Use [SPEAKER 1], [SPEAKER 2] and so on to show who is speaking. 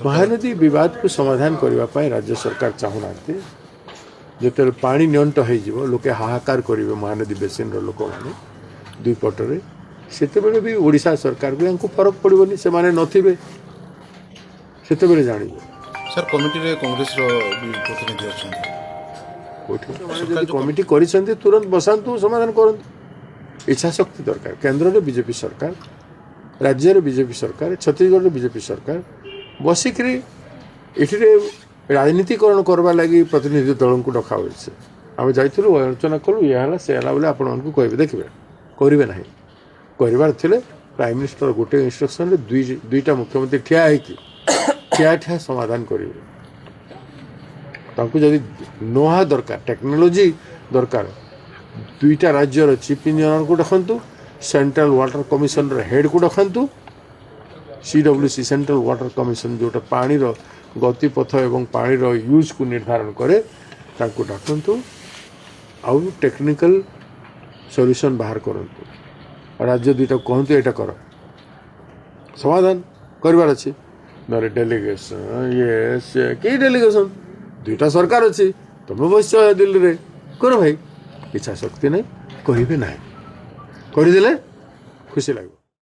[SPEAKER 1] महानदी विवाद को समाधान करने राज्य सरकार चाहूना जो पानी नियंट हो लोके हाहाकार करेंगे महानदी बेसिन लोक मैंने दुई पटरे से भी ओडिशा सरकार भी हमको फरक पड़ोनी से माने नथिबे से जानवे
[SPEAKER 2] सर कमिटी रे कांग्रेस रो भी प्रतिनिधि अछंती
[SPEAKER 1] कमिटी करिसेंती तुरंत बसातु समाधान करंतु इच्छा शक्ति दरकार केंद्र रे बीजेपी सरकार राज्य रे बीजेपी सरकार छत्तीसगढ़ रे बीजेपी सरकार बसिक्री ये राजनीतिकरण करवा लगी प्रतिनिधि दल को डका हुए आम जाइलु आलोचना कलु ये से बोले आपण कहे देखिए करेंगे ना करार थे प्राइम मिनिस्टर गोटे इंस्ट्रक्शन दुईटा मुख्यमंत्री ठिया ठिया समाधान करेंगे जदि नोहा दरकार टेक्नोलोजी दरकार दुईटा राज्यर चीफ इंजीनियर को रखु सेंट्रल वाटर कमिशन हेड को रखु CWC सेंट्रल वाटर कमिशन जोटा पानी गतिपथ एवं पानी यूज को निर्धारण करे डाकतु आउ टेक्निकल सॉल्यूशन बाहर करंतु राज्य दुईटा कहतु यहाँ कर समाधान करार अच्छी ना डेलीगेशन ये से कई डेलीगेशन दुईटा सरकार अच्छी तुम बस दिल्ली रे कर भाई इच्छा शक्ति नहीं कहे ना करदे खुशी लगे।